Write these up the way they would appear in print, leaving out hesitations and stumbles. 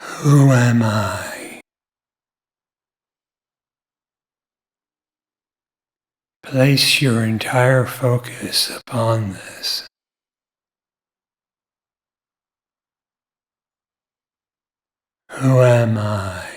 Who am I? Place your entire focus upon this. Who am I?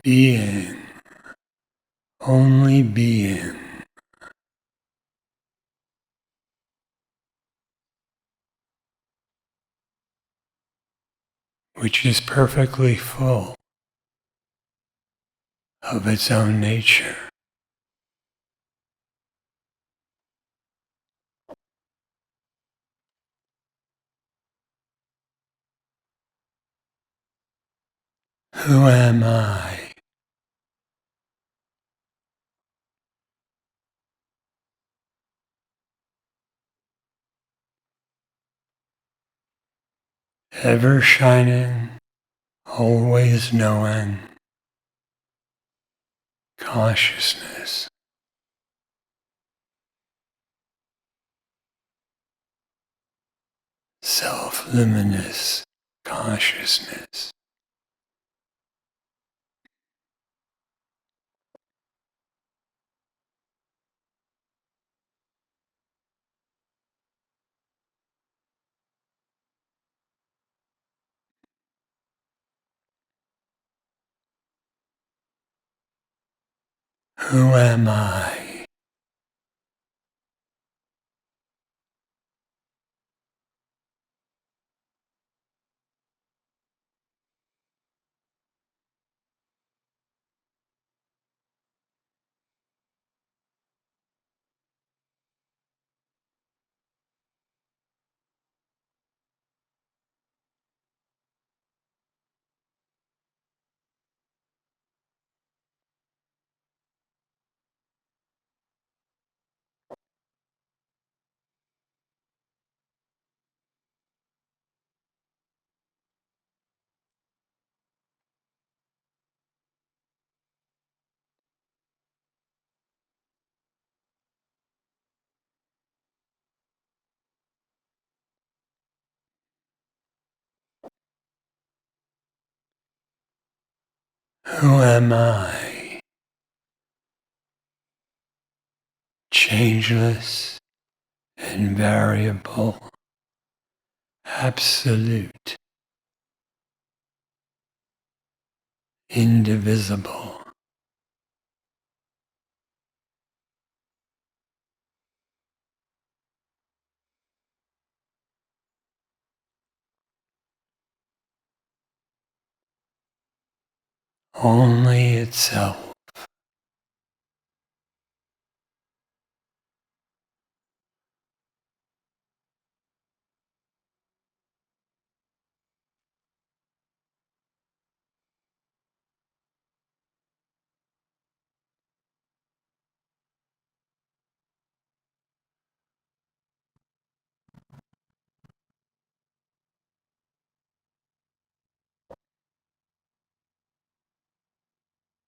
Being, only being, which is perfectly full of its own nature. Who am I? Ever shining, always knowing, consciousness, self-luminous consciousness. Who am I? Who am I? Changeless, invariable, absolute, indivisible. Only itself.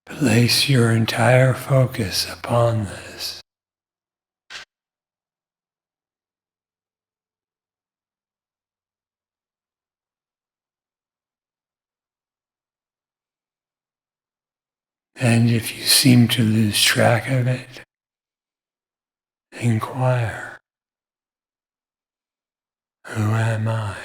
Place your entire focus upon this. And if you seem to lose track of it, inquire, who am I?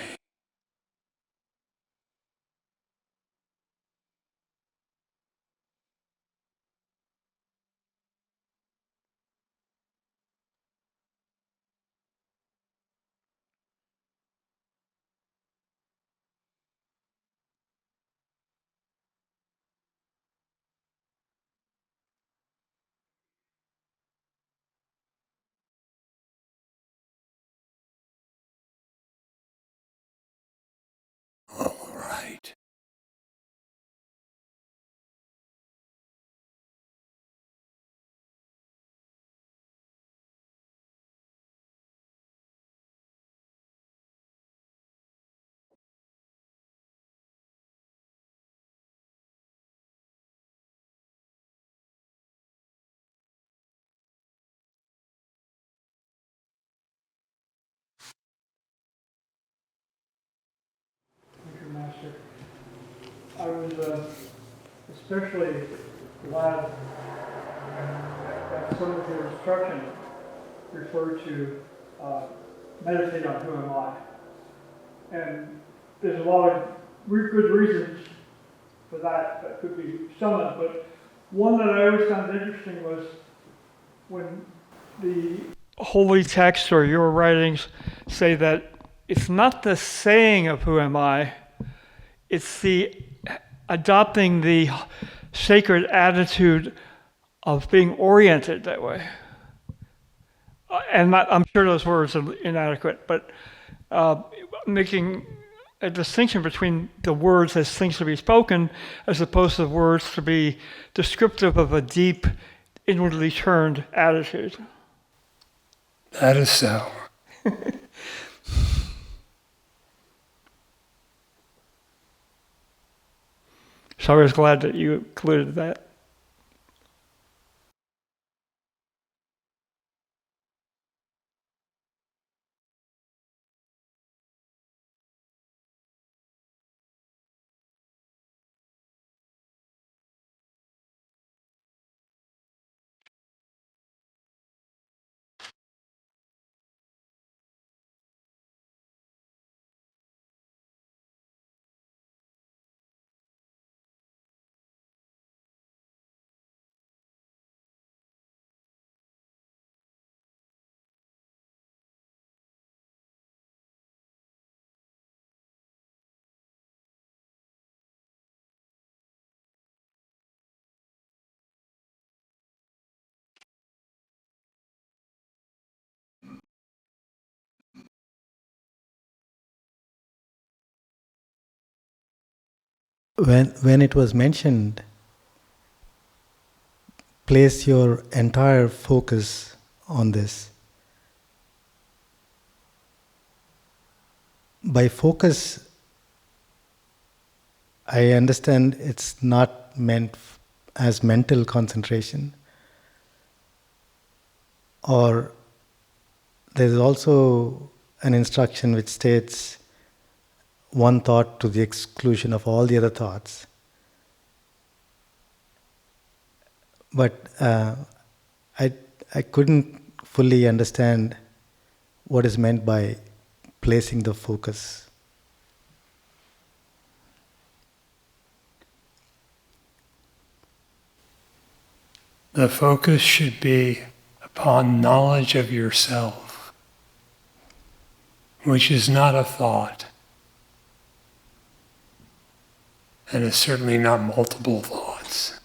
was especially glad that some of your instructions refer to meditate on who am I. And there's a lot of good reasons for that that could be summoned, but one that I always found interesting was when the holy text or your writings say that it's not the saying of who am I, it's the adopting the sacred attitude of being oriented that way. And I'm sure those words are inadequate, but making a distinction between the words as things to be spoken as opposed to the words to be descriptive of a deep, inwardly turned attitude. That is so. So I was glad that you included that. When it was mentioned, place your entire focus on this. By focus, I understand it's not meant as mental concentration, or there's also an instruction which states one thought to the exclusion of all the other thoughts. But I couldn't fully understand what is meant by placing the focus. The focus should be upon knowledge of yourself, which is not a thought, and is certainly not multiple thoughts.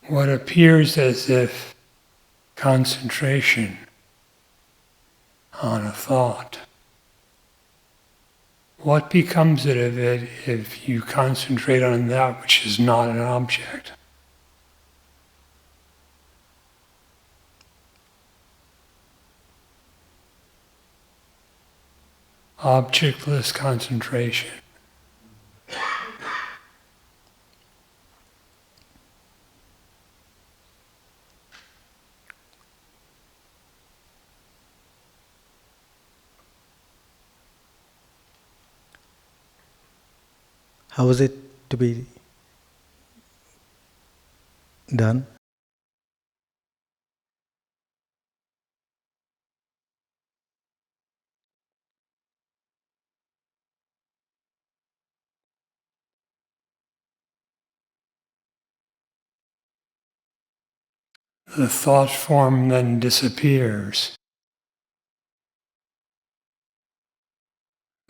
What appears as if concentration on a thought, what becomes it of it if you concentrate on that which is not an object? Objectless concentration. How is it to be done? The thought form then disappears,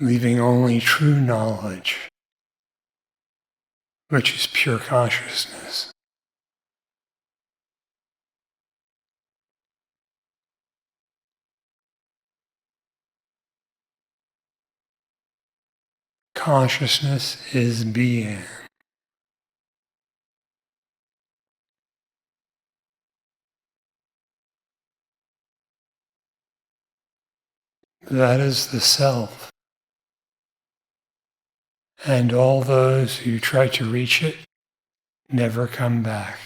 leaving only true knowledge, which is pure consciousness. Consciousness is being. That is the self. And all those who try to reach it never come back.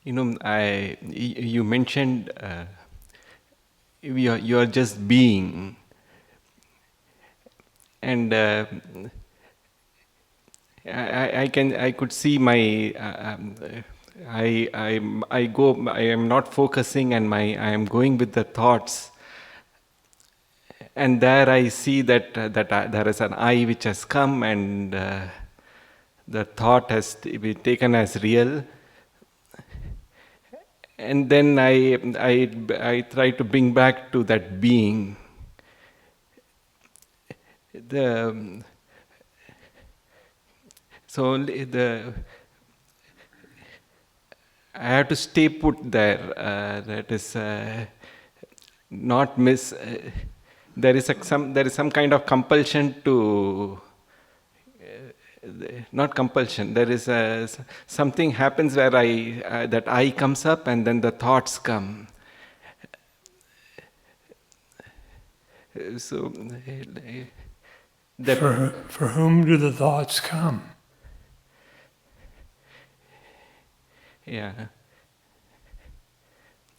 You mentioned you are just being, and I could see my I am not focusing, and I am going with the thoughts, and there I see that there is an I which has come, and the thought has been taken as real. And then I try to bring back to that being. The so the I have to stay put there. That is not miss. There is some kind of compulsion to. Not compulsion. There is something happens where that I comes up, and then the thoughts come. So, For whom do the thoughts come? Yeah,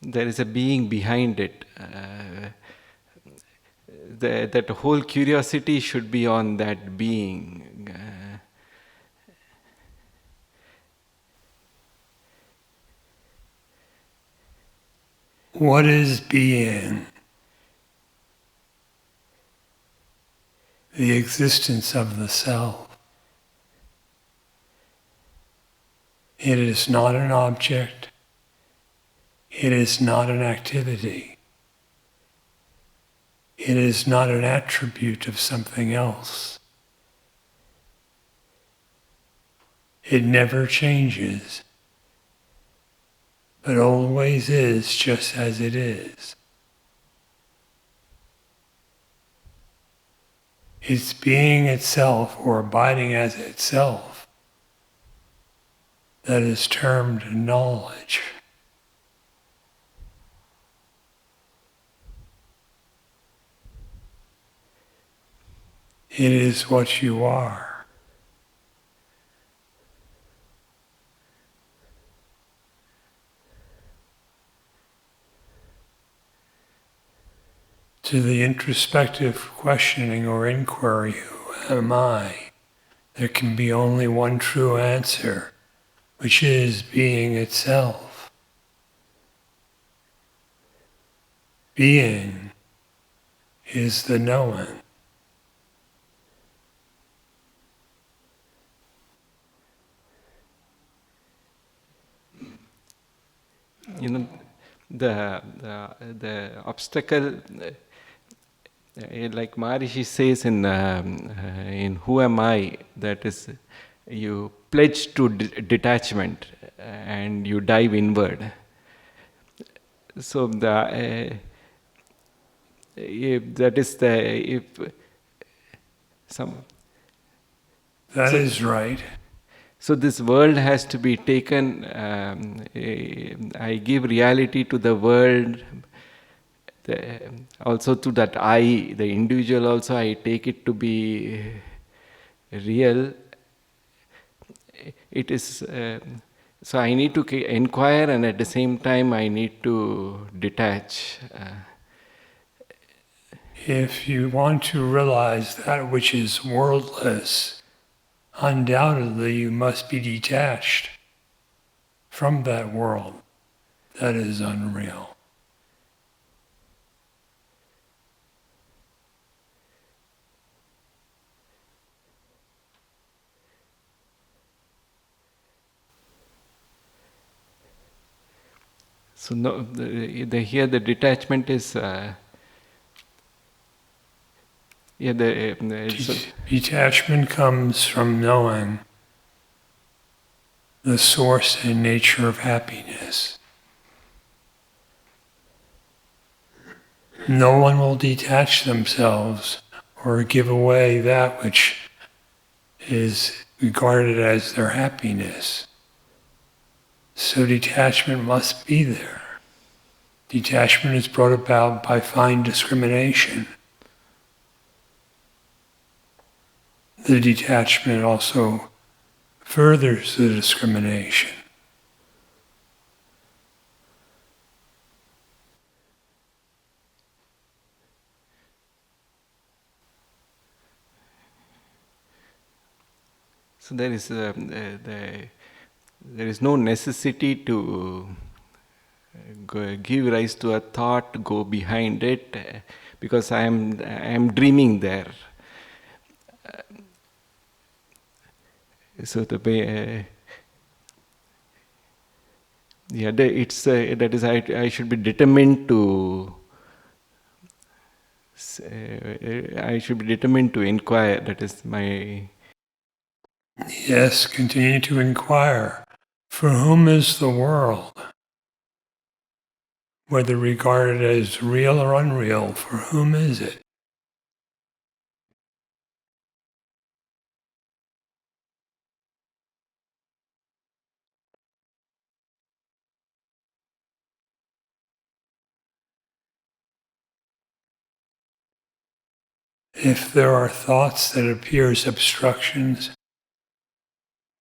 there is a being behind it. That whole curiosity should be on that being. What is being? The existence of the self. It is not an object. It is not an activity. It is not an attribute of something else. It never changes, but always is just as it is. It's being itself, or abiding as itself, that is termed knowledge. It is what you are. To the introspective questioning or inquiry, who am I? There can be only one true answer, which is being itself. Being is the knowing. the obstacle, like Maharishi says in Who Am I, that is, you pledge to detachment and you dive inward. So if that is the if some That so, is right. so this world has to be taken. I give reality to the world. Also to that I, the individual. Also, I take it to be real. It is. So I need to inquire, and at the same time, I need to detach. If you want to realize that which is worldless, undoubtedly you must be detached from that world that is unreal. So no, here the detachment is. Detachment comes from knowing the source and nature of happiness. No one will detach themselves or give away that which is regarded as their happiness. So detachment must be there. Detachment is brought about by fine discrimination. The detachment also furthers the discrimination. So there is no necessity to give rise to a thought, go behind it, because I am dreaming there. So that is I should be determined to. I should be determined to inquire. That is my. Yes, continue to inquire. For whom is the world? Whether regarded as real or unreal, for whom is it? If there are thoughts that appear as obstructions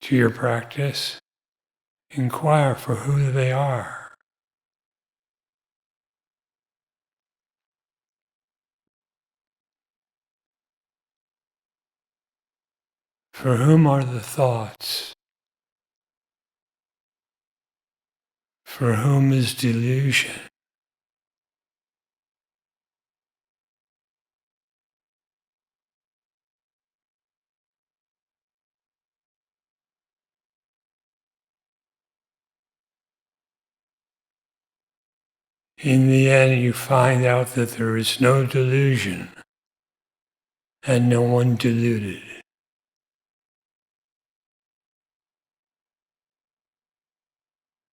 to your practice, inquire for who they are. For whom are the thoughts? For whom is delusion? In the end, you find out that there is no delusion and no one deluded.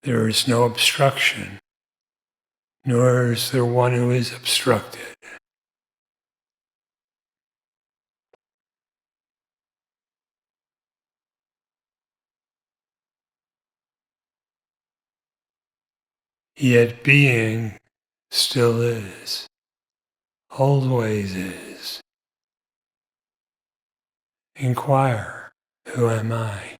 There is no obstruction, nor is there one who is obstructed. Yet being still is, always is. Inquire, who am I?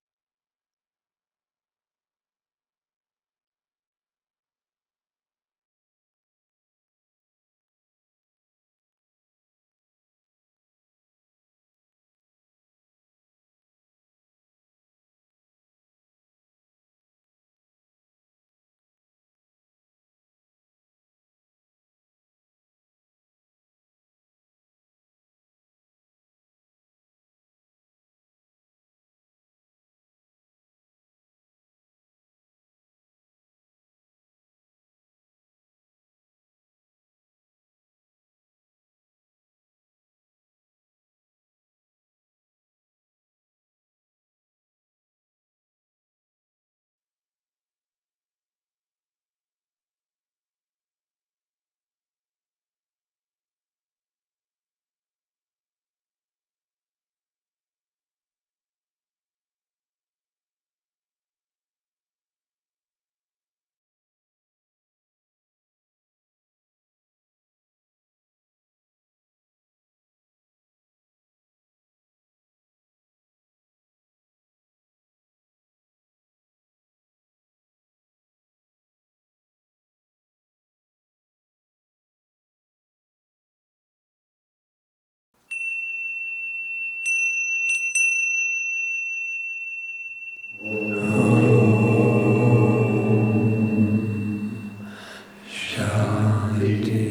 Shanti.